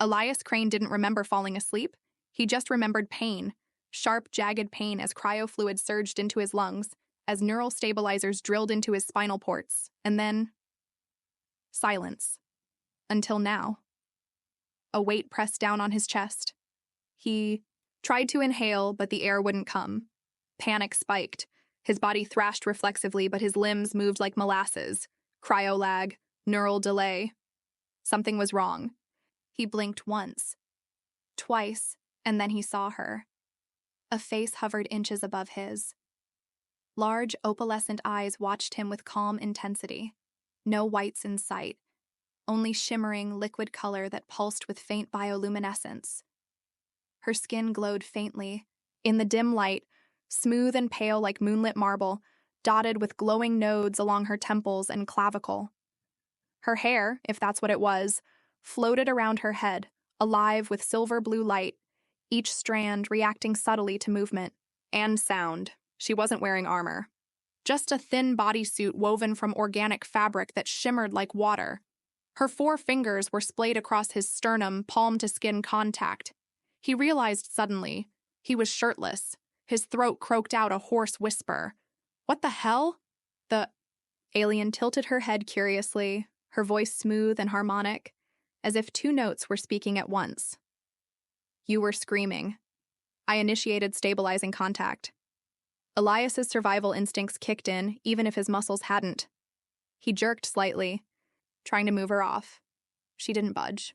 Elias Crane didn't remember falling asleep. He just remembered pain, sharp, jagged pain as cryofluid surged into his lungs, as neural stabilizers drilled into his spinal ports, and then silence. Until now. A weight pressed down on his chest. He tried to inhale, but the air wouldn't come. Panic spiked. His body thrashed reflexively, but his limbs moved like molasses. Cryolag, neural delay. Something was wrong. He blinked once, twice, and then he saw her. A face hovered inches above his. Large, opalescent eyes watched him with calm intensity. No whites in sight, only shimmering liquid color that pulsed with faint bioluminescence. Her skin glowed faintly. In the dim light, smooth and pale like moonlit marble, dotted with glowing nodes along her temples and clavicle. Her hair, if that's what it was, floated around her head, alive with silver blue light, each strand reacting subtly to movement and sound. She wasn't wearing armor. Just a thin bodysuit woven from organic fabric that shimmered like water. Her 4 fingers were splayed across his sternum, palm-to-skin contact. He realized suddenly he was shirtless. His throat croaked out a hoarse whisper. "What the hell?" The alien tilted her head curiously, her voice smooth and harmonic, as if 2 notes were speaking at once. "You were screaming. I initiated stabilizing contact." Elias's survival instincts kicked in, even if his muscles hadn't. He jerked slightly, trying to move her off. She didn't budge.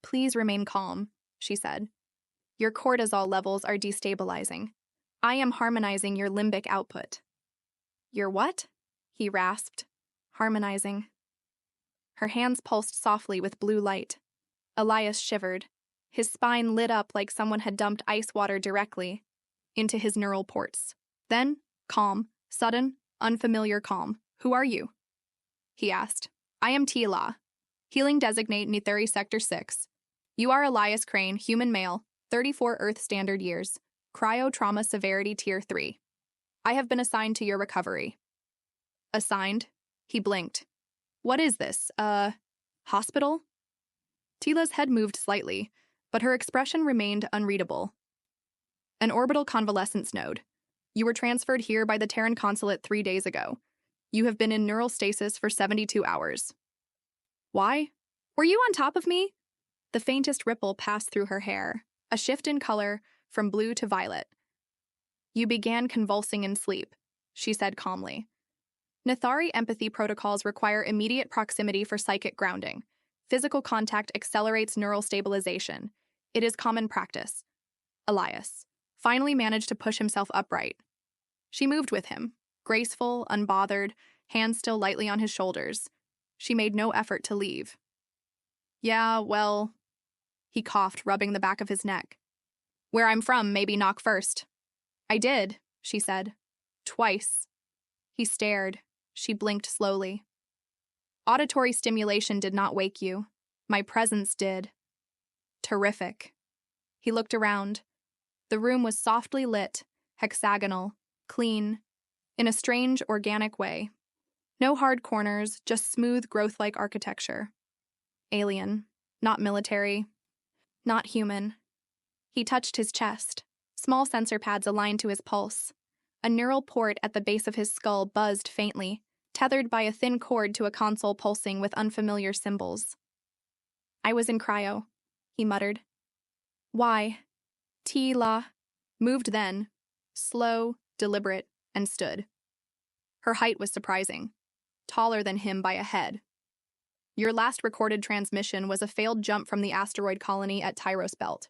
"Please remain calm," she said. "Your cortisol levels are destabilizing. I am harmonizing your limbic output." "Your what?" he rasped. "Harmonizing." Her hands pulsed softly with blue light. Elias shivered. His spine lit up like someone had dumped ice water directly into his neural ports. Then, calm, sudden, unfamiliar calm. "Who are you?" he asked. "I am Tila. Healing designate Nithuri Sector 6. You are Elias Crane, human male, 34 Earth Standard years. Cryo-trauma severity tier 3. I have been assigned to your recovery." "Assigned?" He blinked. "What is this, hospital?" Tila's head moved slightly, but her expression remained unreadable. "An orbital convalescence node. You were transferred here by the Terran consulate 3 days ago. You have been in neural stasis for 72 hours. "Why? Were you on top of me?" The faintest ripple passed through her hair, a shift in color from blue to violet. "You began convulsing in sleep," she said calmly. "Nithari empathy protocols require immediate proximity for psychic grounding. Physical contact accelerates neural stabilization. It is common practice." Elias finally managed to push himself upright. She moved with him, graceful, unbothered, hands still lightly on his shoulders. She made no effort to leave. "Yeah, well," he coughed, rubbing the back of his neck. "Where I'm from, maybe knock first." "I did," she said. "Twice." He stared. She blinked slowly. "Auditory stimulation did not wake you. My presence did." "Terrific." He looked around. The room was softly lit, hexagonal, clean, in a strange, organic way. No hard corners, just smooth, growth-like architecture. Alien, not military, not human. He touched his chest. Small sensor pads aligned to his pulse. A neural port at the base of his skull buzzed faintly, tethered by a thin cord to a console pulsing with unfamiliar symbols. "I was in cryo," he muttered. "Why?" Tila moved then, slow, deliberate, and stood. Her height was surprising, taller than him by a head. "Your last recorded transmission was a failed jump from the asteroid colony at Tyros Belt.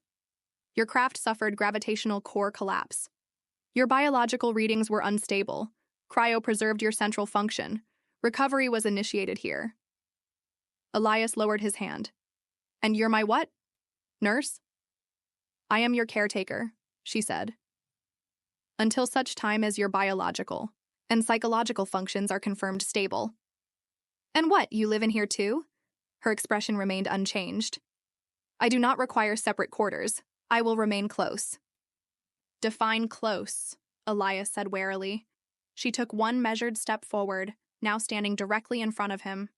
Your craft suffered gravitational core collapse. Your biological readings were unstable. Cryo preserved your central function. Recovery was initiated here." Elias lowered his hand. "And you're my what? Nurse?" "I am your caretaker," she said. "Until such time as your biological and psychological functions are confirmed stable." "And what, you live in here too?" Her expression remained unchanged. "I do not require separate quarters. I will remain close." "Define close," Elias said warily. She took one measured step forward, now standing directly in front of him.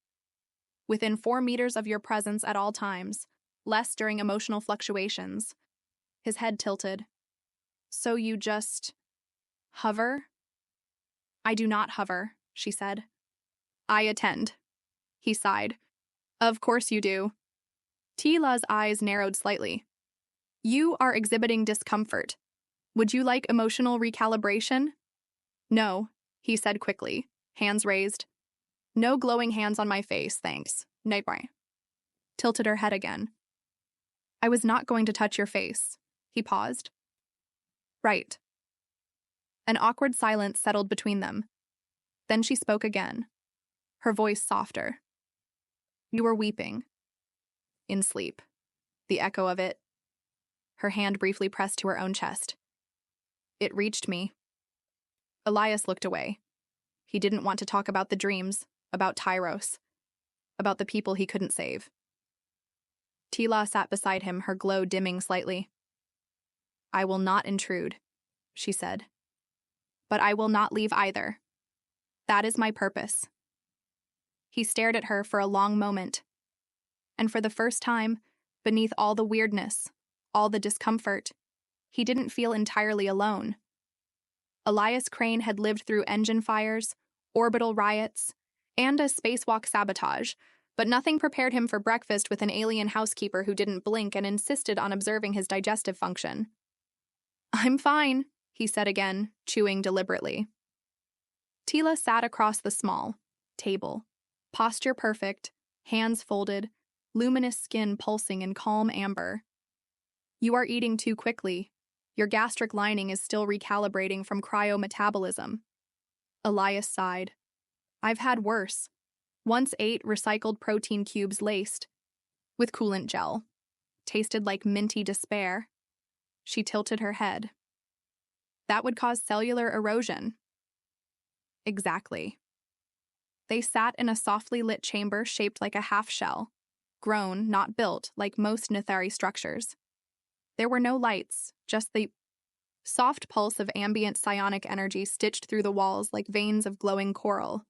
"Within 4 meters of your presence at all times, less during emotional fluctuations. His head tilted. So you just hover? I do not hover, she said. I attend. He sighed. Of course you do. Tila's eyes narrowed slightly. You are exhibiting discomfort. Would you like emotional recalibration? No, he said quickly, hands raised. No glowing hands on my face, thanks. Nightbye. Tilted her head again. I was not going to touch your face. He paused. Right. An awkward silence settled between them. Then she spoke again, her voice softer. You were weeping. In sleep. The echo of it. Her hand briefly pressed to her own chest. It reached me. Elias looked away. He didn't want to talk about the dreams, about Tyros, about the people he couldn't save. Tila sat beside him, her glow dimming slightly. I will not intrude, she said. But I will not leave either. That is my purpose. He stared at her for a long moment. And for the first time, beneath all the weirdness, all the discomfort, he didn't feel entirely alone. Elias Crane had lived through engine fires, orbital riots, and a spacewalk sabotage, but nothing prepared him for breakfast with an alien housekeeper who didn't blink and insisted on observing his digestive function. I'm fine, he said again, chewing deliberately. Tila sat across the small table, posture perfect, hands folded, luminous skin pulsing in calm amber. You are eating too quickly. Your gastric lining is still recalibrating from cryometabolism. Elias sighed. I've had worse. Once ate recycled protein cubes laced with coolant gel. Tasted like minty despair. She tilted her head. That would cause cellular erosion. Exactly. They sat in a softly lit chamber shaped like a half-shell, grown, not built, like most Nethari structures. There were no lights, just the soft pulse of ambient psionic energy stitched through the walls like veins of glowing coral.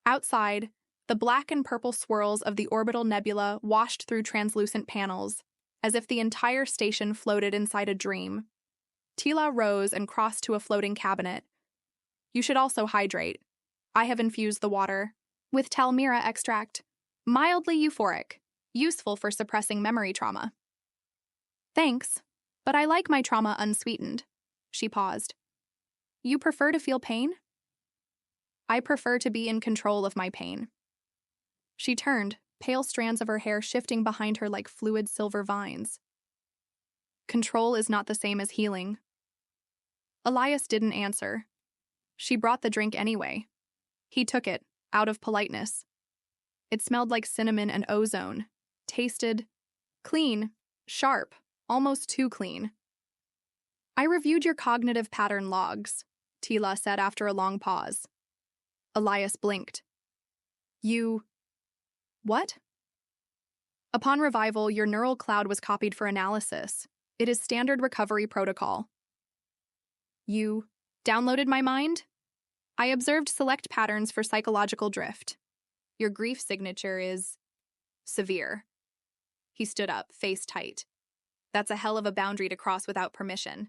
Outside, the black and purple swirls of the orbital nebula washed through translucent panels, as if the entire station floated inside a dream. Tila rose and crossed to a floating cabinet. You should also hydrate. I have infused the water with Talmira extract, mildly euphoric, useful for suppressing memory trauma. Thanks, but I like my trauma unsweetened. She paused. You prefer to feel pain? I prefer to be in control of my pain. She turned, pale strands of her hair shifting behind her like fluid silver vines. Control is not the same as healing. Elias didn't answer. She brought the drink anyway. He took it, out of politeness. It smelled like cinnamon and ozone, tasted clean, sharp, almost too clean. I reviewed your cognitive pattern logs, Tila said after a long pause. Elias blinked. You... What? Upon revival, your neural cloud was copied for analysis. It is standard recovery protocol. You downloaded my mind? I observed select patterns for psychological drift. Your grief signature is severe. He stood up, face tight. That's a hell of a boundary to cross without permission.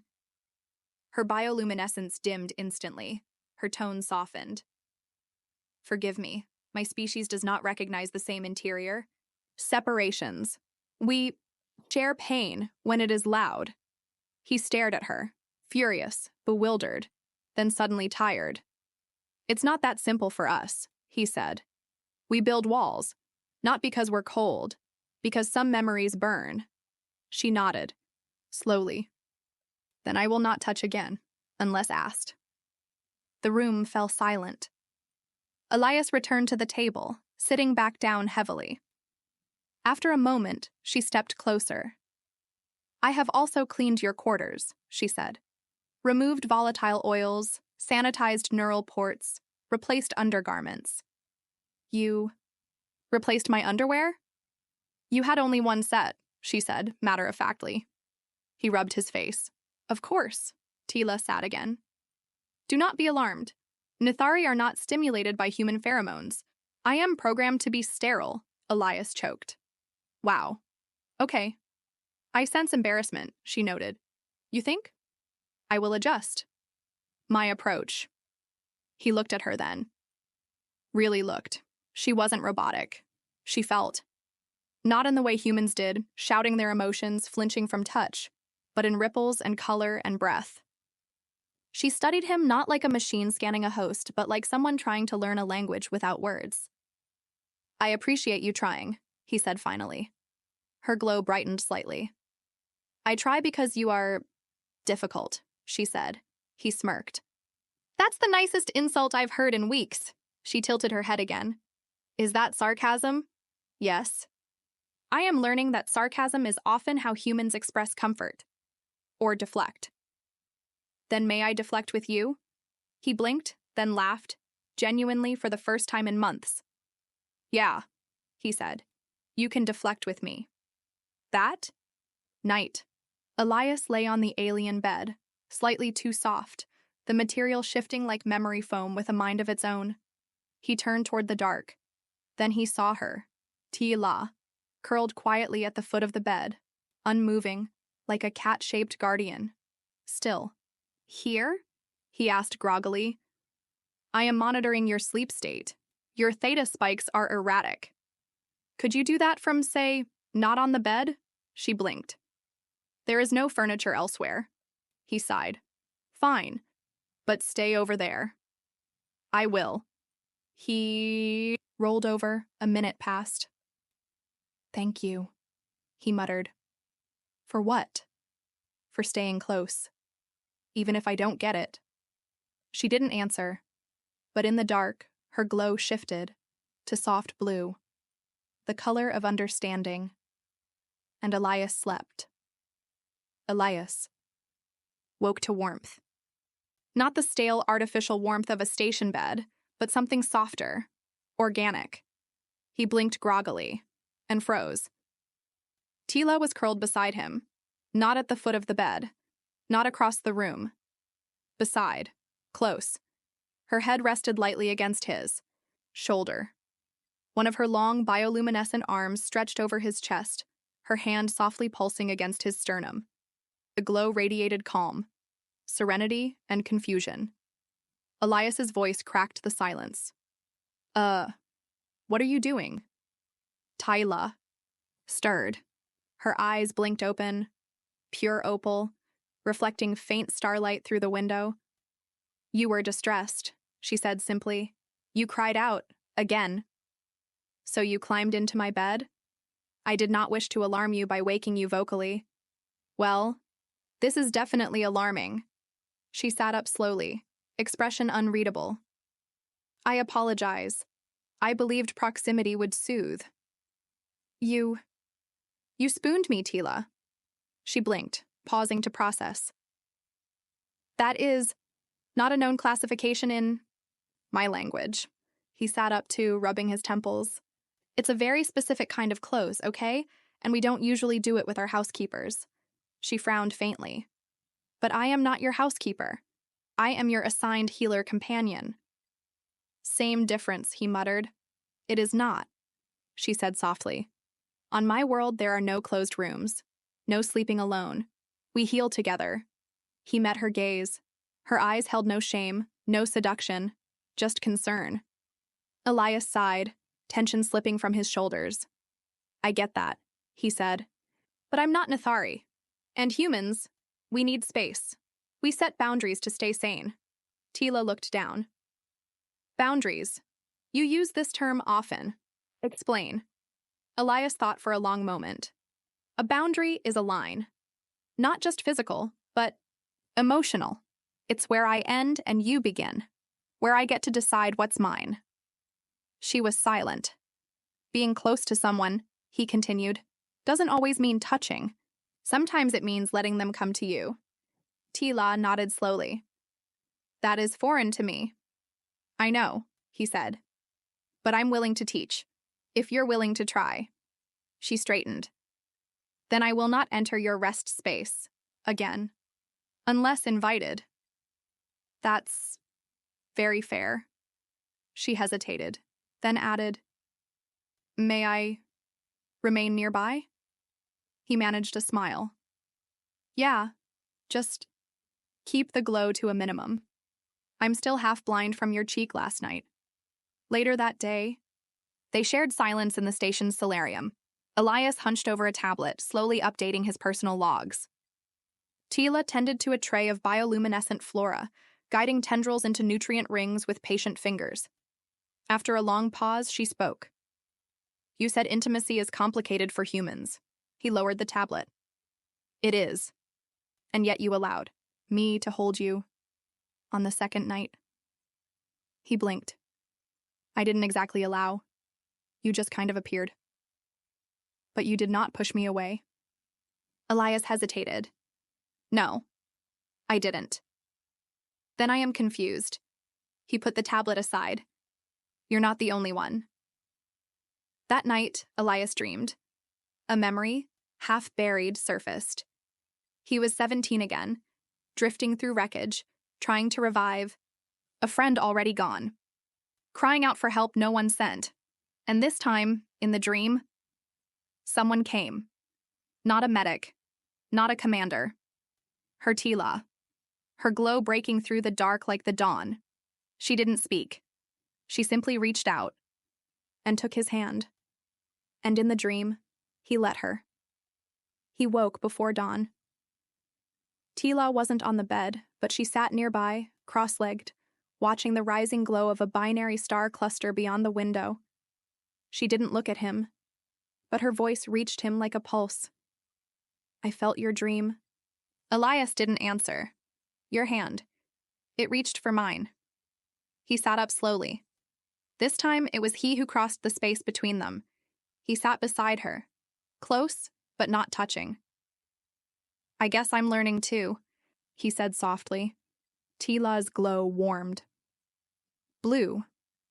Her bioluminescence dimmed instantly. Her tone softened. Forgive me. My species does not recognize the same interior. Separations. We share pain when it is loud. He stared at her, furious, bewildered, then suddenly tired. It's not that simple for us, he said. We build walls, not because we're cold, because some memories burn. She nodded, slowly. Then I will not touch again, unless asked. The room fell silent. Elias returned to the table, sitting back down heavily. After a moment, she stepped closer. I have also cleaned your quarters, she said. Removed volatile oils, sanitized neural ports, replaced undergarments. You replaced my underwear? You had only one set, she said, matter-of-factly. He rubbed his face. Of course. Tila sat again. Do not be alarmed. Nethari are not stimulated by human pheromones. I am programmed to be sterile, Elias choked. Wow. Okay. I sense embarrassment, she noted. You think? I will adjust. My approach. He looked at her then. Really looked. She wasn't robotic. She felt. Not in the way humans did, shouting their emotions, flinching from touch, but in ripples and color and breath. She studied him not like a machine scanning a host, but like someone trying to learn a language without words. I appreciate you trying, he said finally. Her glow brightened slightly. I try because you are difficult, she said. He smirked. That's the nicest insult I've heard in weeks. She tilted her head again. Is that sarcasm? Yes. I am learning that sarcasm is often how humans express comfort. Or deflect. Then may I deflect with you? He blinked, then laughed, genuinely for the first time in months. Yeah, he said. You can deflect with me. That? Night. Elias lay on the alien bed, slightly too soft, the material shifting like memory foam with a mind of its own. He turned toward the dark. Then he saw her, Tila, curled quietly at the foot of the bed, unmoving, like a cat-shaped guardian. Still. Here? He asked groggily. I am monitoring your sleep state. Your theta spikes are erratic. Could you do that from, say, not on the bed? She blinked. There is no furniture elsewhere. He sighed. Fine, but stay over there. I will. He rolled over. A minute passed. Thank you, he muttered. For what? For staying close. Even if I don't get it. She didn't answer, but in the dark, her glow shifted to soft blue, the color of understanding. And Elias slept. Elias woke to warmth. Not the stale, artificial warmth of a station bed, but something softer, organic. He blinked groggily and froze. Tila was curled beside him, not at the foot of the bed, not across the room. Beside, close. Her head rested lightly against his shoulder. One of her long, bioluminescent arms stretched over his chest, her hand softly pulsing against his sternum. The glow radiated calm, serenity, and confusion. Elias's voice cracked the silence. What are you doing? Tyla stirred. Her eyes blinked open, pure opal, reflecting faint starlight through the window. You were distressed, she said simply. You cried out, again. So you climbed into my bed? I did not wish to alarm you by waking you vocally. Well, this is definitely alarming. She sat up slowly, expression unreadable. I apologize. I believed proximity would soothe. You spooned me, Tila. She blinked, pausing to process. That is not a known classification in my language. He sat up too, rubbing his temples. It's a very specific kind of clothes, okay? And we don't usually do it with our housekeepers. She frowned faintly. But I am not your housekeeper. I am your assigned healer companion. Same difference, he muttered. It is not, she said softly. On my world, there are no closed rooms, no sleeping alone. We heal together. He met her gaze. Her eyes held no shame, no seduction, just concern. Elias sighed, tension slipping from his shoulders. I get that, he said. But I'm not Nathari. And humans, we need space. We set boundaries to stay sane. Tila looked down. Boundaries. You use this term often. Explain. Elias thought for a long moment. A boundary is a line. Not just physical, but emotional. It's where I end and you begin. Where I get to decide what's mine. She was silent. Being close to someone, he continued, doesn't always mean touching. Sometimes it means letting them come to you. Tila nodded slowly. That is foreign to me. I know, he said. But I'm willing to teach. If you're willing to try. She straightened. Then I will not enter your rest space. Again. Unless invited. That's very fair. She hesitated, then added, May I remain nearby? He managed a smile. Yeah, just keep the glow to a minimum. I'm still half blind from your cheek last night. Later that day, they shared silence in the station's solarium. Elias hunched over a tablet, slowly updating his personal logs. Tila tended to a tray of bioluminescent flora, guiding tendrils into nutrient rings with patient fingers. After a long pause, she spoke. You said intimacy is complicated for humans. He lowered the tablet. It is. And yet you allowed me to hold you on the second night. He blinked. I didn't exactly allow. You just kind of appeared. But you did not push me away. Elias hesitated. No, I didn't. Then I am confused. He put the tablet aside. You're not the only one. That night, Elias dreamed. A memory, half buried, surfaced. He was 17 again, drifting through wreckage, trying to revive a friend already gone, crying out for help no one sent. And this time, in the dream, someone came. Not a medic, not a commander. Her Tila, her glow breaking through the dark like the dawn. She didn't speak. She simply reached out and took his hand. And in the dream, he let her. He woke before dawn. Tila wasn't on the bed, but she sat nearby, cross-legged, watching the rising glow of a binary star cluster beyond the window. She didn't look at him, but her voice reached him like a pulse. I felt your dream. Elias didn't answer. Your hand. It reached for mine. He sat up slowly. This time, it was he who crossed the space between them. He sat beside her, close, but not touching. I guess I'm learning too, he said softly. Tila's glow warmed. Blue,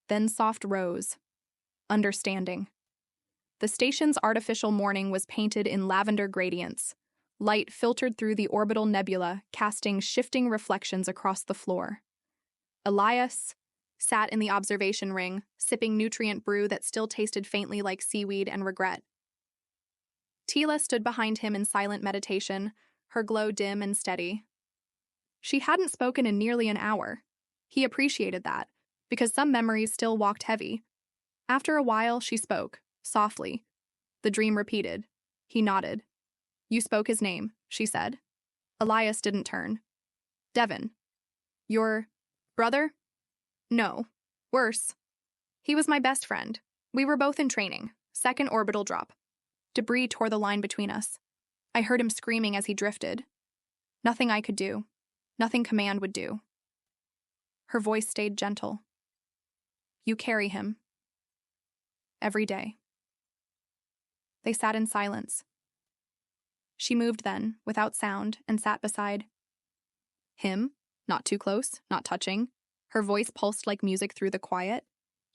then soft rose. Understanding. The station's artificial morning was painted in lavender gradients. Light filtered through the orbital nebula, casting shifting reflections across the floor. Elias sat in the observation ring, sipping nutrient brew that still tasted faintly like seaweed and regret. Tila stood behind him in silent meditation, her glow dim and steady. She hadn't spoken in nearly an hour. He appreciated that, because some memories still walked heavy. After a while, she spoke, softly. The dream repeated. He nodded. You spoke his name, she said. Elias didn't turn. Devin. Your brother? No. Worse. He was my best friend. We were both in training. Second orbital drop. Debris tore the line between us. I heard him screaming as he drifted. Nothing I could do. Nothing command would do. Her voice stayed gentle. You carry him. Every day. They sat in silence. She moved then, without sound, and sat beside him, not too close, not touching. Her voice pulsed like music through the quiet.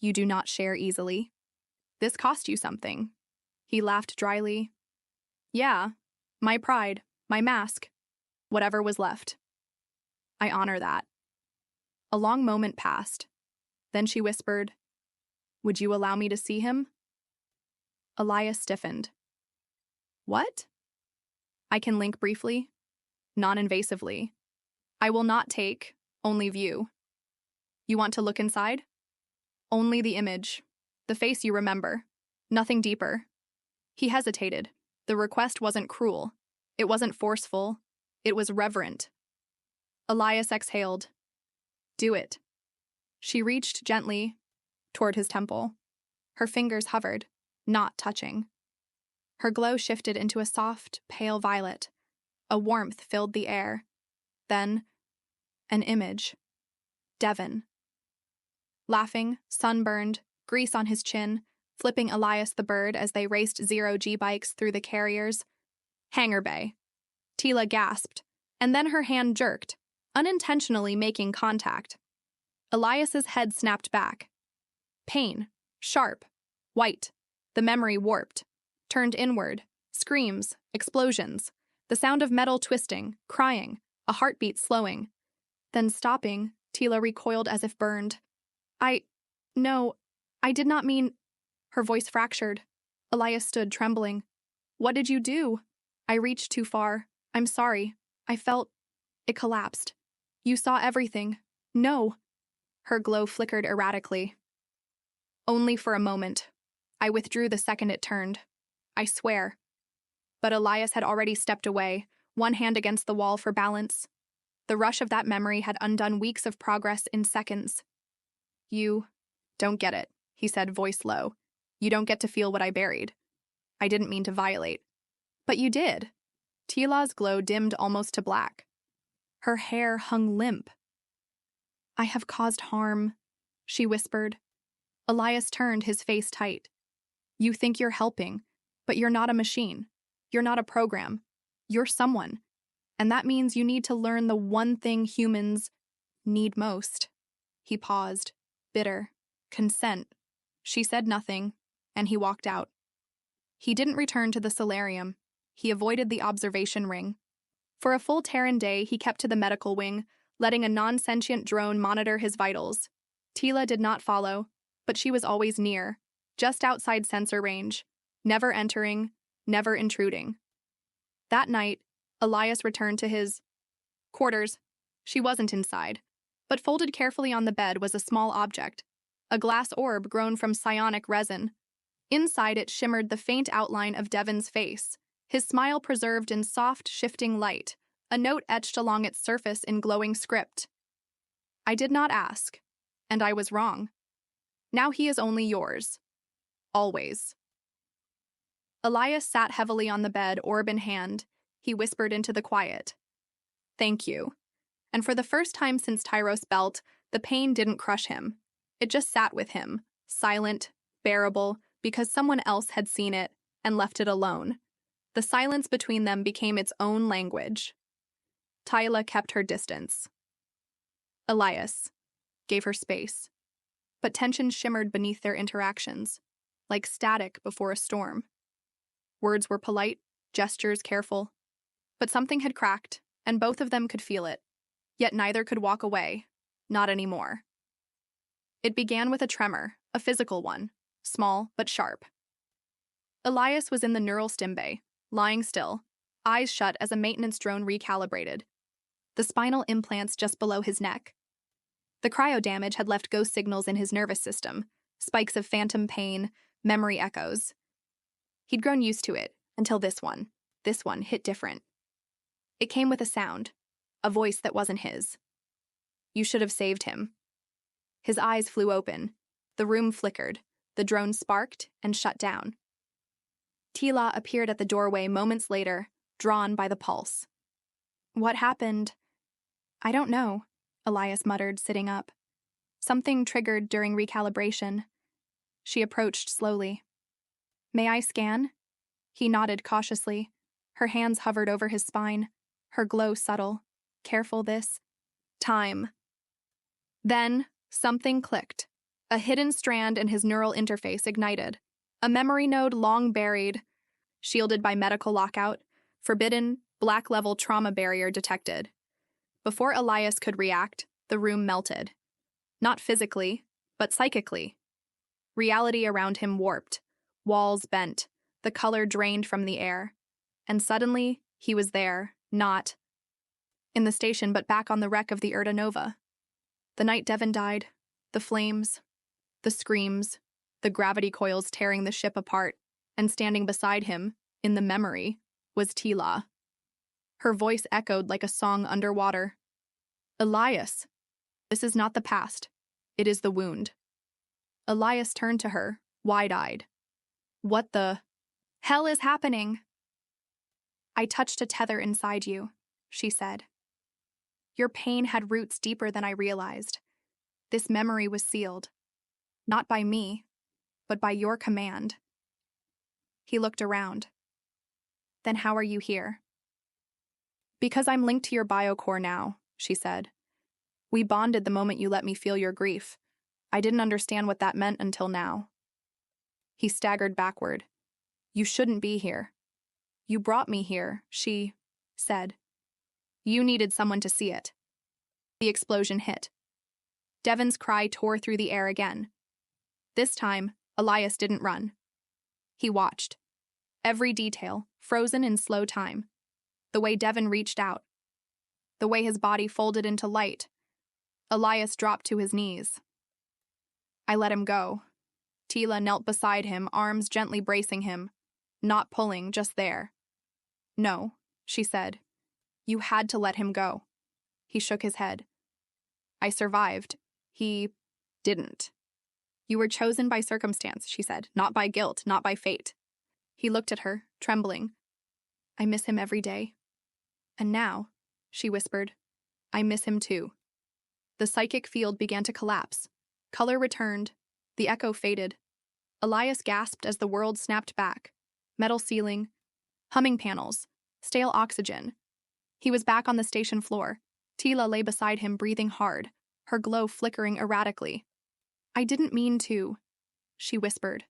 You do not share easily. This cost you something. He laughed dryly. Yeah, my pride, my mask, whatever was left. I honor that. A long moment passed. Then she whispered, Would you allow me to see him? Elias stiffened. What? I can link briefly, non-invasively. I will not take, only view. You want to look inside? Only the image, the face you remember, nothing deeper. He hesitated. The request wasn't cruel. It wasn't forceful. It was reverent. Elias exhaled. Do it. She reached gently toward his temple. Her fingers hovered, not touching. Her glow shifted into a soft, pale violet. A warmth filled the air. Then, an image. Devin. Laughing, sunburned, grease on his chin, flipping Elias the bird as they raced zero-G bikes through the carriers. Hangar bay. Tila gasped, and then her hand jerked, unintentionally making contact. Elias's head snapped back. Pain. Sharp. White. The memory warped. Turned inward. Screams. Explosions. The sound of metal twisting, crying, a heartbeat slowing. Then stopping, Tila recoiled as if burned. No, I did not mean... Her voice fractured. Elias stood trembling. What did you do? I reached too far. I'm sorry. I felt... It collapsed. You saw everything. No. Her glow flickered erratically. Only for a moment. I withdrew the second it turned. I swear. But Elias had already stepped away, one hand against the wall for balance. The rush of that memory had undone weeks of progress in seconds. You don't get it, he said, voice low. You don't get to feel what I buried. I didn't mean to violate. But you did. Tila's glow dimmed almost to black. Her hair hung limp. I have caused harm, she whispered. Elias turned, his face tight. You think you're helping, but you're not a machine. You're not a program. You're someone. And that means you need to learn the one thing humans need most. He paused, bitter. Consent. She said nothing, and he walked out. He didn't return to the solarium. He avoided the observation ring. For a full Terran day, he kept to the medical wing, letting a non-sentient drone monitor his vitals. Tila did not follow, but she was always near, just outside sensor range, never entering, never intruding. That night, Elias returned to his quarters. She wasn't inside, but folded carefully on the bed was a small object, a glass orb grown from psionic resin. Inside it shimmered the faint outline of Devon's face, his smile preserved in soft, shifting light, a note etched along its surface in glowing script. I did not ask, and I was wrong. Now he is only yours. Always. Elias sat heavily on the bed, orb in hand. He whispered into the quiet. Thank you. And for the first time since Tyros Belt, the pain didn't crush him. It just sat with him, silent, bearable, because someone else had seen it and left it alone. The silence between them became its own language. Tyla kept her distance. Elias gave her space. But tension shimmered beneath their interactions, like static before a storm. Words were polite, gestures careful. But something had cracked, and both of them could feel it. Yet neither could walk away. Not anymore. It began with a tremor, a physical one, small but sharp. Elias was in the neural stim bay, lying still, eyes shut as a maintenance drone recalibrated. The spinal implants just below his neck. The cryo damage had left ghost signals in his nervous system, spikes of phantom pain, memory echoes. He'd grown used to it, until this one hit different. It came with a sound, a voice that wasn't his. You should have saved him. His eyes flew open. The room flickered. The drone sparked and shut down. Tila appeared at the doorway moments later, drawn by the pulse. What happened? I don't know, Elias muttered, sitting up. Something triggered during recalibration. She approached slowly. May I scan? He nodded cautiously. Her hands hovered over his spine, her glow subtle. Careful this time. Then, something clicked. A hidden strand in his neural interface ignited. A memory node long buried, shielded by medical lockout, forbidden, black-level trauma barrier detected. Before Elias could react, the room melted. Not physically, but psychically. Reality around him warped, walls bent, the color drained from the air. And suddenly, he was there, not in the station but back on the wreck of the Urda Nova. The night Devon died, the flames, the screams, the gravity coils tearing the ship apart, and standing beside him, in the memory, was Tila. Her voice echoed like a song underwater. Elias, this is not the past. It is the wound. Elias turned to her, wide-eyed. What the hell is happening? I touched a tether inside you, she said. Your pain had roots deeper than I realized. This memory was sealed. Not by me, but by your command. He looked around. Then how are you here? Because I'm linked to your biocore now, she said. We bonded the moment you let me feel your grief. I didn't understand what that meant until now. He staggered backward. You shouldn't be here. You brought me here, she said. You needed someone to see it. The explosion hit. Devon's cry tore through the air again. This time, Elias didn't run. He watched. Every detail, frozen in slow time. The way Devon reached out. The way his body folded into light. Elias dropped to his knees. I let him go. Tila knelt beside him, arms gently bracing him. Not pulling, just there. No, she said. You had to let him go. He shook his head. I survived. He didn't. You were chosen by circumstance, she said, not by guilt, not by fate. He looked at her, trembling. I miss him every day. And now, she whispered, I miss him too. The psychic field began to collapse. Color returned. The echo faded. Elias gasped as the world snapped back. Metal ceiling, humming panels, stale oxygen. He was back on the station floor. Tila lay beside him, breathing hard, her glow flickering erratically. I didn't mean to, she whispered.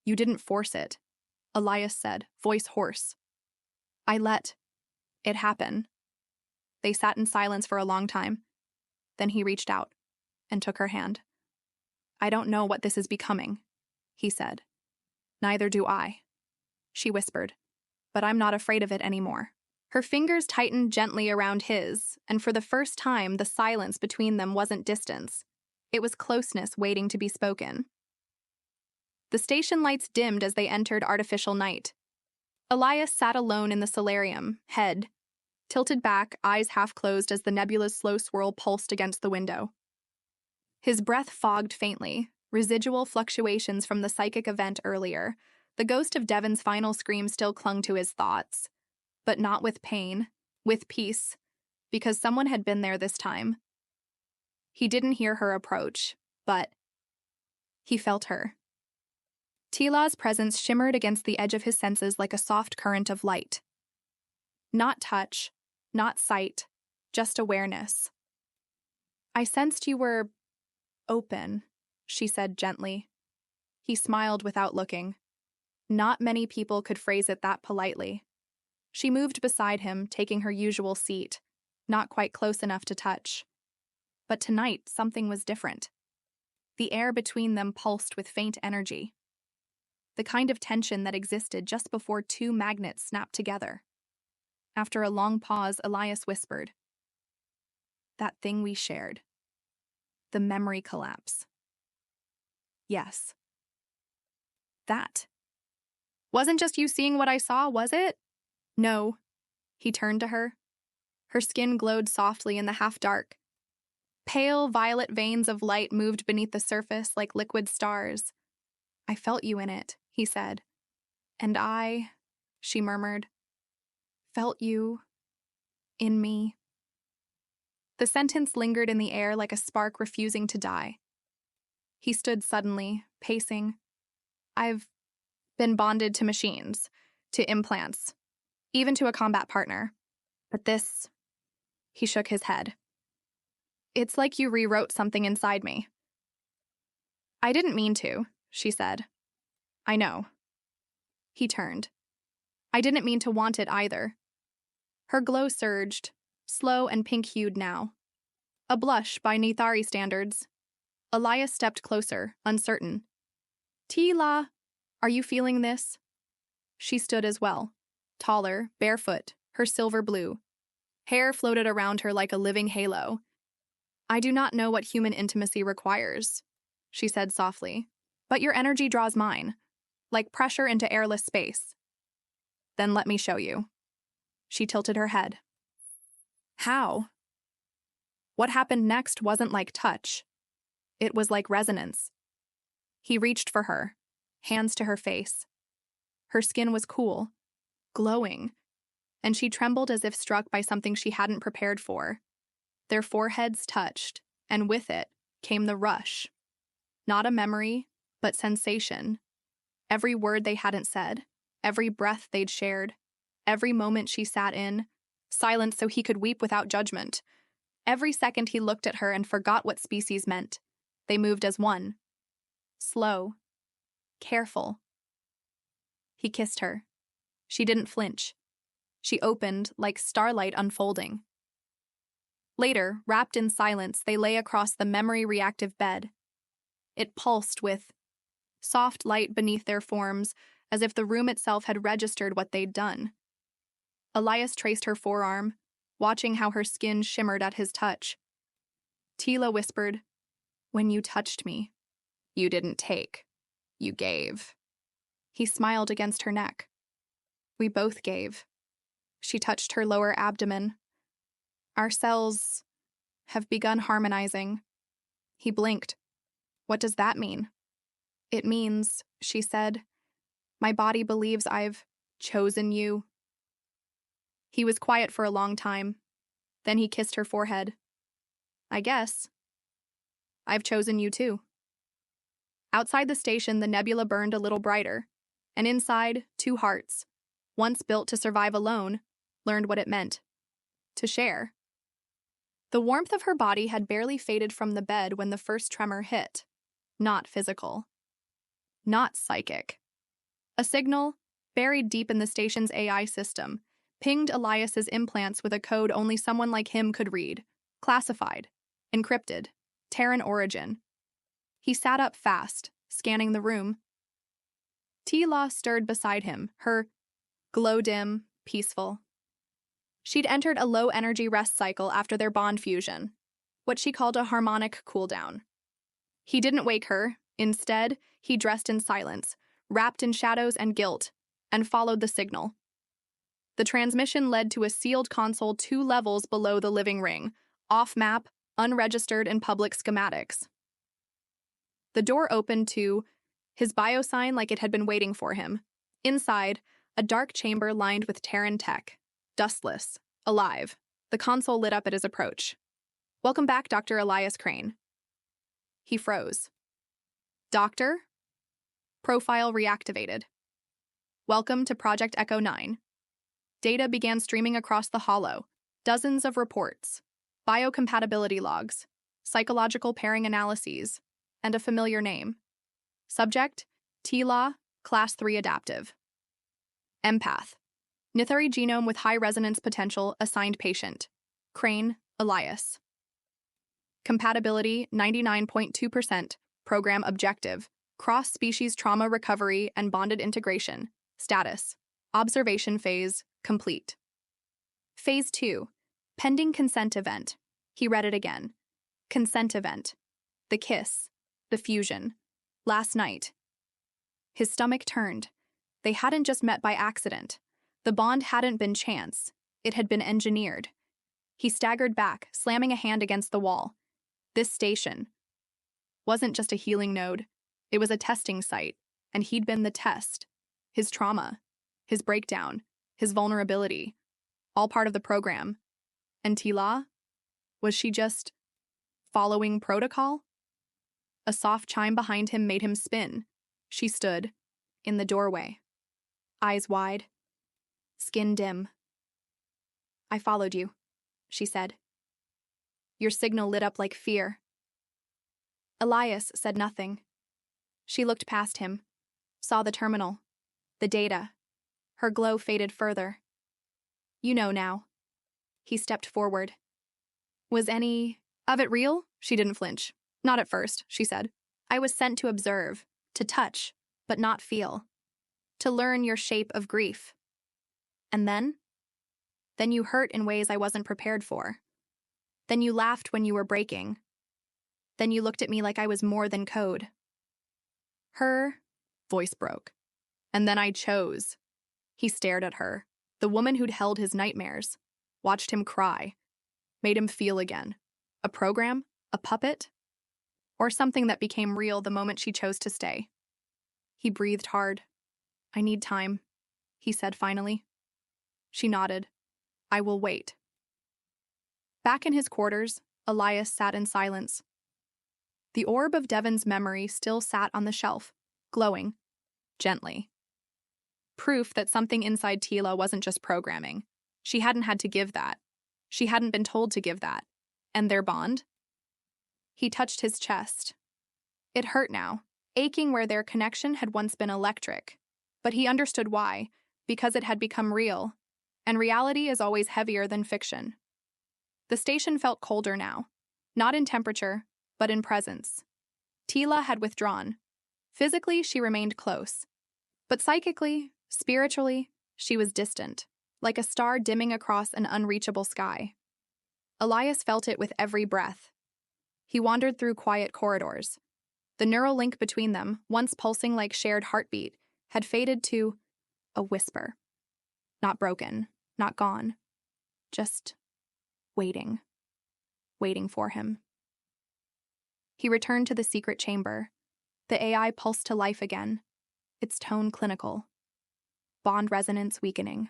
You didn't force it, Elias said, voice hoarse. I let it happen. They sat in silence for a long time. Then he reached out and took her hand. I don't know what this is becoming, he said. Neither do I, she whispered, but I'm not afraid of it anymore. Her fingers tightened gently around his, and for the first time, the silence between them wasn't distance. It was closeness waiting to be spoken. The station lights dimmed as they entered artificial night. Elias sat alone in the solarium, head tilted back, eyes half closed as the nebula's slow swirl pulsed against the window. His breath fogged faintly, residual fluctuations from the psychic event earlier. The ghost of Devon's final scream still clung to his thoughts. But not with pain, with peace, because someone had been there this time. He didn't hear her approach, but he felt her. Tila's presence shimmered against the edge of his senses like a soft current of light. Not touch, not sight, just awareness. I sensed you were open, she said gently. He smiled without looking. Not many people could phrase it that politely. She moved beside him, taking her usual seat, not quite close enough to touch. But tonight, something was different. The air between them pulsed with faint energy. The kind of tension that existed just before two magnets snapped together. After a long pause, Elias whispered, that thing we shared. The memory collapse. Yes. That. Wasn't just you seeing what I saw, was it? No. He turned to her. Her skin glowed softly in the half-dark. Pale violet veins of light moved beneath the surface like liquid stars. I felt you in it, he said. And I, she murmured, felt you in me. The sentence lingered in the air like a spark refusing to die. He stood suddenly, pacing. I've been bonded to machines, to implants, even to a combat partner. But this, he shook his head. It's like you rewrote something inside me. I didn't mean to, she said. I know. He turned. I didn't mean to want it either. Her glow surged, slow and pink-hued now. A blush by Nithari standards. Elias stepped closer, uncertain. Tila, are you feeling this? She stood as well, taller, barefoot, her silver blue. Hair floated around her like a living halo. I do not know what human intimacy requires, she said softly, but your energy draws mine, like pressure into airless space. Then let me show you. She tilted her head. How? What happened next wasn't like touch. It was like resonance. He reached for her, hands to her face. Her skin was cool, glowing, and she trembled as if struck by something she hadn't prepared for. Their foreheads touched, and with it came the rush. Not a memory, but sensation. Every word they hadn't said, every breath they'd shared, every moment she sat in, silent so he could weep without judgment. Every second he looked at her and forgot what species meant. They moved as one. Slow. Careful. He kissed her. She didn't flinch. She opened like starlight unfolding. Later, wrapped in silence, they lay across the memory-reactive bed. It pulsed with soft light beneath their forms, as if the room itself had registered what they'd done. Elias traced her forearm, watching how her skin shimmered at his touch. Tila whispered, "When you touched me, you didn't take, you gave." He smiled against her neck. "We both gave." She touched her lower abdomen. "Our cells have begun harmonizing." He blinked. "What does that mean?" "It means," she said, "my body believes I've chosen you." He was quiet for a long time. Then he kissed her forehead. "I guess. I've chosen you too." Outside the station, the nebula burned a little brighter, and inside, two hearts, once built to survive alone, learned what it meant to share. The warmth of her body had barely faded from the bed when the first tremor hit. Not physical. Not psychic. A signal, buried deep in the station's AI system, pinged Elias's implants with a code only someone like him could read. Classified. Encrypted. Terran origin. He sat up fast, scanning the room. Tila stirred beside him, her glow dim, peaceful. She'd entered a low-energy rest cycle after their bond fusion, what she called a harmonic cooldown. He didn't wake her. Instead, he dressed in silence, wrapped in shadows and guilt, and followed the signal. The transmission led to a sealed console 2 levels below the living ring, off-map, unregistered in public schematics. The door opened to his biosign like it had been waiting for him. Inside, a dark chamber lined with Terran tech. Dustless. Alive. The console lit up at his approach. "Welcome back, Dr. Elias Crane." He froze. "Doctor?" Profile reactivated. "Welcome to Project Echo 9. Data began streaming across the hollow. Dozens of reports. Biocompatibility logs. Psychological pairing analyses. And a familiar name. Subject, Tila, Class 3 Adaptive. Empath. Nithari genome with high resonance potential assigned patient. Crane, Elias. Compatibility 99.2%. Program objective. Cross-species trauma recovery and bonded integration. Status. Observation phase complete. Phase 2. Pending consent event. He read it again. Consent event. The kiss. The fusion. Last night. His stomach turned. They hadn't just met by accident. The bond hadn't been chance. It had been engineered. He staggered back, slamming a hand against the wall. This station wasn't just a healing node. It was a testing site, and he'd been the test. His trauma, his breakdown, his vulnerability, all part of the program. And Tila? Was she just following protocol? A soft chime behind him made him spin. She stood, in the doorway, eyes wide, skin dim. "I followed you," she said. "Your signal lit up like fear." Elias said nothing. She looked past him, saw the terminal, the data. Her glow faded further. "You know now." He stepped forward. "Was any of it real?" She didn't flinch. "Not at first," she said. "I was sent to observe, to touch, but not feel. To learn your shape of grief. And then? Then you hurt in ways I wasn't prepared for. Then you laughed when you were breaking. Then you looked at me like I was more than code." Her voice broke. "And then I chose." He stared at her, the woman who'd held his nightmares, watched him cry, made him feel again. A program? A puppet? Or something that became real the moment she chose to stay. He breathed hard. "I need time," he said finally. She nodded. "I will wait." Back in his quarters, Elias sat in silence. The orb of Devon's memory still sat on the shelf, glowing, gently. Proof that something inside Tila wasn't just programming. She hadn't had to give that. She hadn't been told to give that. And their bond? He touched his chest. It hurt now, aching where their connection had once been electric. But he understood why, because it had become real, and reality is always heavier than fiction. The station felt colder now, not in temperature, but in presence. Tila had withdrawn. Physically, she remained close, But psychically, spiritually, she was distant, like a star dimming across an unreachable sky. Elias felt it with every breath. He wandered through quiet corridors. The neural link between them, once pulsing like shared heartbeat, had faded to a whisper. Not broken, not gone. Just waiting. Waiting for him. He returned to the secret chamber. The AI pulsed to life again, its tone clinical. Bond resonance weakening.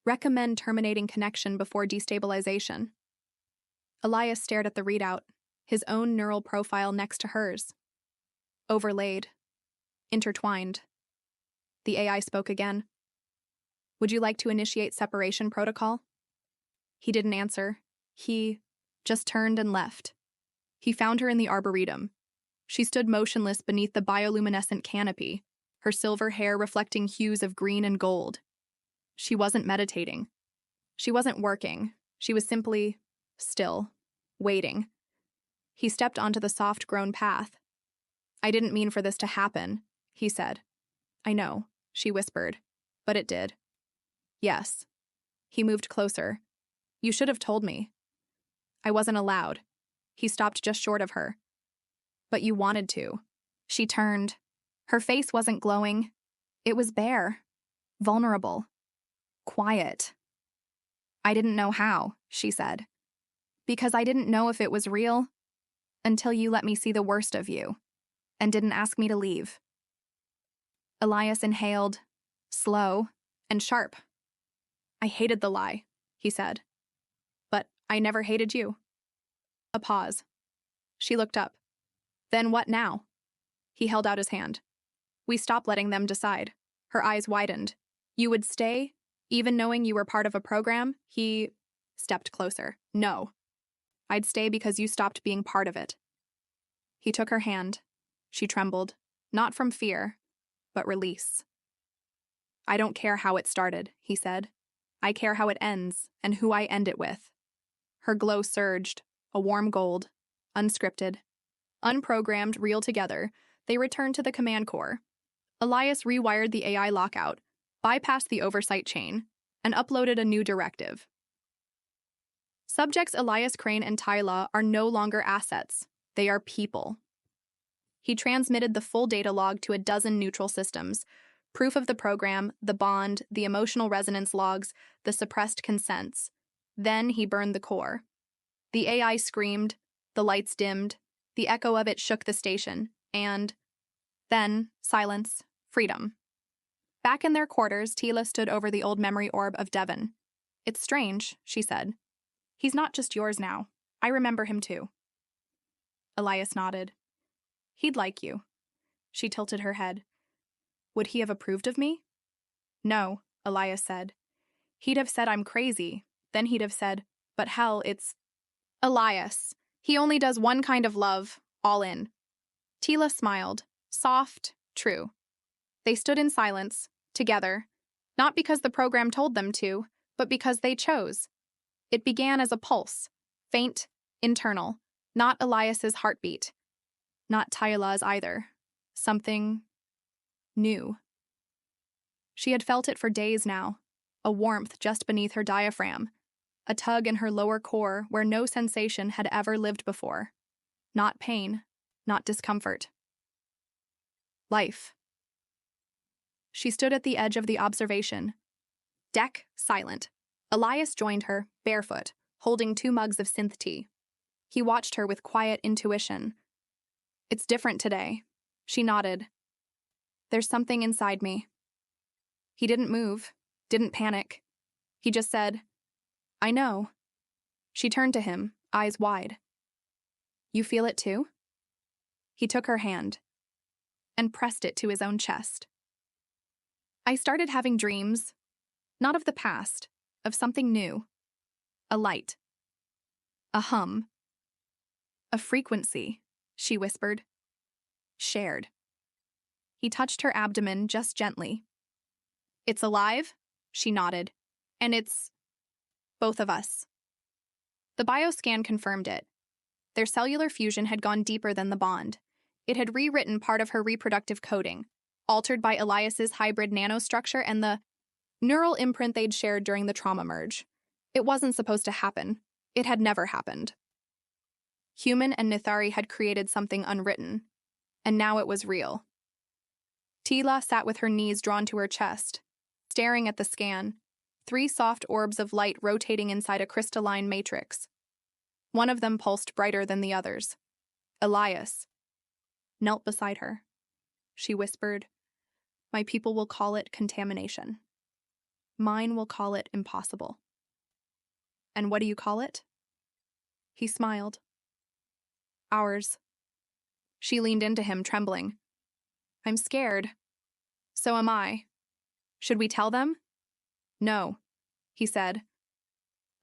Recommend terminating connection before destabilization. Elias stared at the readout, his own neural profile next to hers. Overlaid. Intertwined. The AI spoke again. Would you like to initiate separation protocol? He didn't answer. He just turned and left. He found her in the arboretum. She stood motionless beneath the bioluminescent canopy, her silver hair reflecting hues of green and gold. She wasn't meditating. She wasn't working. She was simply still, waiting. He stepped onto the soft-grown path. I didn't mean for this to happen, he said. I know, she whispered, but it did. Yes. He moved closer. You should have told me. I wasn't allowed. He stopped just short of her. But you wanted to. She turned. Her face wasn't glowing. It was bare, vulnerable, quiet. I didn't know how, she said. Because I didn't know if it was real until you let me see the worst of you and didn't ask me to leave. Elias inhaled, slow and sharp. I hated the lie, he said. But I never hated you. A pause. She looked up. Then what now? He held out his hand. We stopped letting them decide. Her eyes widened. You would stay, even knowing you were part of a program? He stepped closer. No. I'd stay because you stopped being part of it. He took her hand. She trembled, not from fear, but release. I don't care how it started, he said. I care how it ends and who I end it with. Her glow surged, a warm gold, unscripted. Unprogrammed, real together, they returned to the command core. Elias rewired the AI lockout, bypassed the oversight chain, and uploaded a new directive. Subjects Elias Crane and Tyla are no longer assets. They are people. He transmitted the full data log to a dozen neutral systems, proof of the program, the bond, the emotional resonance logs, the suppressed consents. Then he burned the core. The AI screamed, the lights dimmed, the echo of it shook the station, and then silence, freedom. Back in their quarters, Tila stood over the old memory orb of Devon. It's strange, she said. He's not just yours now. I remember him too. Elias nodded. He'd like you. She tilted her head. Would he have approved of me? No, Elias said. He'd have said I'm crazy. Then he'd have said, but hell, it's Elias. He only does one kind of love, all in. Tila smiled, soft, true. They stood in silence, together, not because the program told them to, but because they chose. It began as a pulse, faint, internal, not Elias's heartbeat. Not Tyla's either. Something new. She had felt it for days now, a warmth just beneath her diaphragm, a tug in her lower core where no sensation had ever lived before. Not pain, not discomfort. Life. She stood at the edge of the observation. Deck silent. Elias joined her, barefoot, holding 2 mugs of synth tea. He watched her with quiet intuition. It's different today. She nodded. There's something inside me. He didn't move, didn't panic. He just said, I know. She turned to him, eyes wide. You feel it too? He took her hand and pressed it to his own chest. I started having dreams, not of the past, of something new. A light. A hum. A frequency, she whispered. Shared. He touched her abdomen just gently. It's alive? She nodded. And it's both of us. The bioscan confirmed it. Their cellular fusion had gone deeper than the bond. It had rewritten part of her reproductive coding, altered by Elias's hybrid nanostructure and the neural imprint they'd shared during the trauma merge. It wasn't supposed to happen. It had never happened. Human and Nithari had created something unwritten, and now it was real. Tila sat with her knees drawn to her chest, staring at the scan, 3 soft orbs of light rotating inside a crystalline matrix. One of them pulsed brighter than the others. Elias knelt beside her. She whispered, "My people will call it contamination. Mine will call it impossible." "And what do you call it?" He smiled. "Ours." She leaned into him, trembling. "I'm scared." "So am I. Should we tell them?" "No," he said.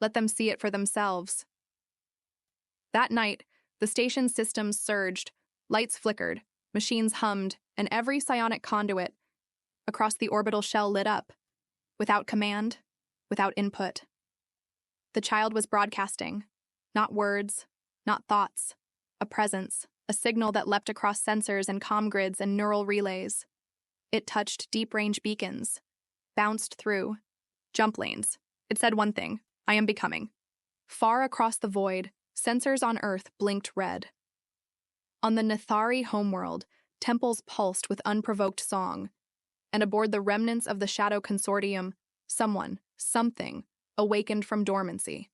"Let them see it for themselves." That night, the station's systems surged, lights flickered, machines hummed, and every psionic conduit across the orbital shell lit up, without command, without input. The child was broadcasting, not words, not thoughts, a presence, a signal that leapt across sensors and comm grids and neural relays. It touched deep-range beacons, bounced through jump lanes. It said one thing: I am becoming. Far across the void, sensors on Earth blinked red. On the Nithari homeworld, temples pulsed with unprovoked song, and aboard the remnants of the Shadow Consortium, something, awakened from dormancy.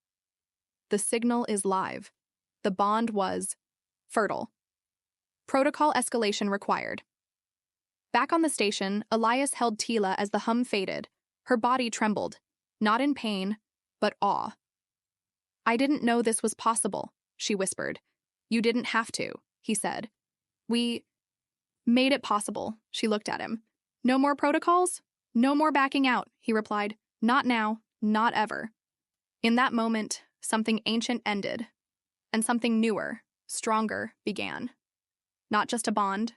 The signal is live. The bond was fertile. Protocol escalation required. Back on the station, Elias held Tila as the hum faded. Her body trembled, not in pain, but awe. "I didn't know this was possible," she whispered. "You didn't have to," he said. "We made it possible," she looked at him. "No more protocols? No more backing out," he replied. "Not now, not ever." In that moment, something ancient ended, and something newer, stronger, began. Not just a bond,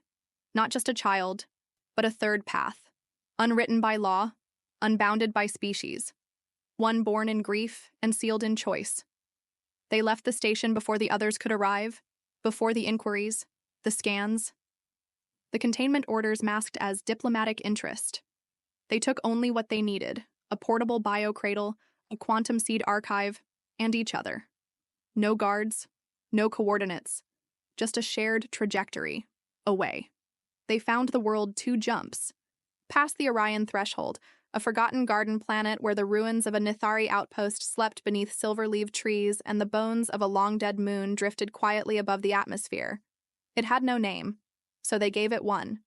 not just a child, but a third path, unwritten by law, unbounded by species, one born in grief and sealed in choice. They left the station before the others could arrive, before the inquiries, the scans. The containment orders masked as diplomatic interest. They took only what they needed: a portable biocradle, a quantum seed archive, and each other. No guards, no coordinates, just a shared trajectory, away. They found the world 2 jumps, past the Orion threshold, a forgotten garden planet where the ruins of a Nithari outpost slept beneath silver-leaved trees and the bones of a long-dead moon drifted quietly above the atmosphere. It had no name, so they gave it one: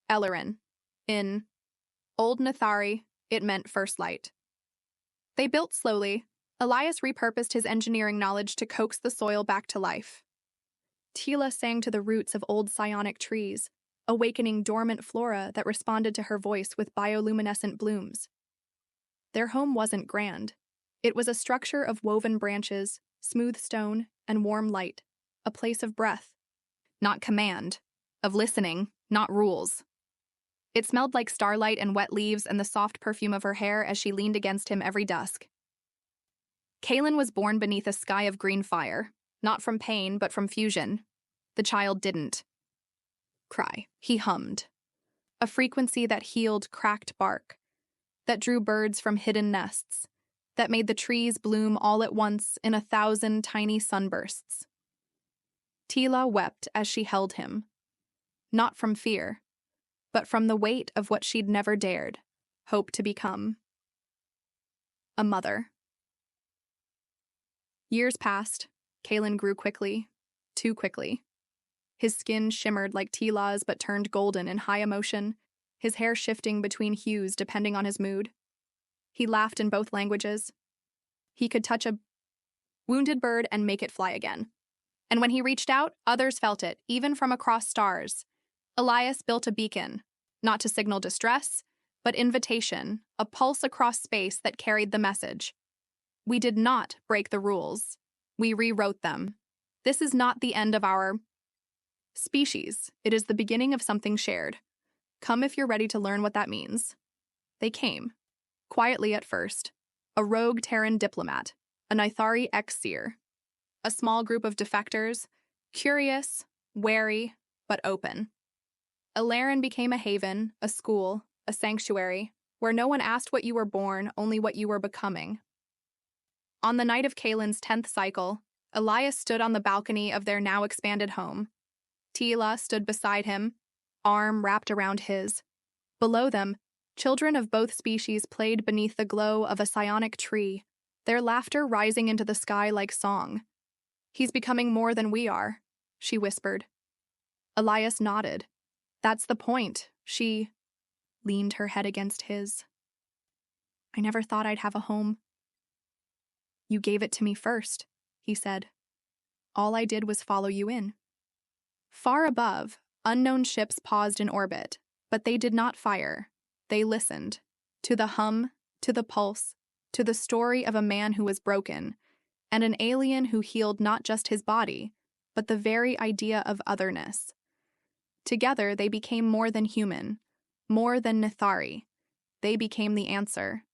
Ellerin. In Old Nithari, it meant first light. They built slowly. Elias repurposed his engineering knowledge to coax the soil back to life. Tila sang to the roots of old psionic trees, awakening dormant flora that responded to her voice with bioluminescent blooms. Their home wasn't grand. It was a structure of woven branches, smooth stone, and warm light, a place of breath, not command, of listening, not rules. It smelled like starlight and wet leaves and the soft perfume of her hair as she leaned against him every dusk. Kaylin was born beneath a sky of green fire, not from pain, but from fusion. The child didn't cry. He hummed. A frequency that healed cracked bark, that drew birds from hidden nests, that made the trees bloom all at once in 1,000 tiny sunbursts. Tila wept as she held him, not from fear, but from the weight of what she'd never dared hope to become: a mother. Years passed. Kaylin grew quickly, too quickly. His skin shimmered like Tila's but turned golden in high emotion, his hair shifting between hues depending on his mood. He laughed in both languages. He could touch a wounded bird and make it fly again. And when he reached out, others felt it, even from across stars. Elias built a beacon, not to signal distress, but invitation, a pulse across space that carried the message. We did not break the rules. We rewrote them. This is not the end of our species. It is the beginning of something shared. Come if you're ready to learn what that means. They came, quietly at first, a rogue Terran diplomat, a Nithari ex-seer, a small group of defectors, curious, wary, but open. Alarin became a haven, a school, a sanctuary, where no one asked what you were born, only what you were becoming. On the night of Kalen's 10th cycle, Elias stood on the balcony of their now expanded home. Tila stood beside him, arm wrapped around his. Below them, children of both species played beneath the glow of a psionic tree, their laughter rising into the sky like song. "He's becoming more than we are," she whispered. Elias nodded. "That's the point," she leaned her head against his. "I never thought I'd have a home." "You gave it to me first," he said. "All I did was follow you in." Far above, unknown ships paused in orbit, but they did not fire. They listened. To the hum, to the pulse, to the story of a man who was broken, and an alien who healed not just his body, but the very idea of otherness. Together they became more than human, more than Nithari. They became the answer.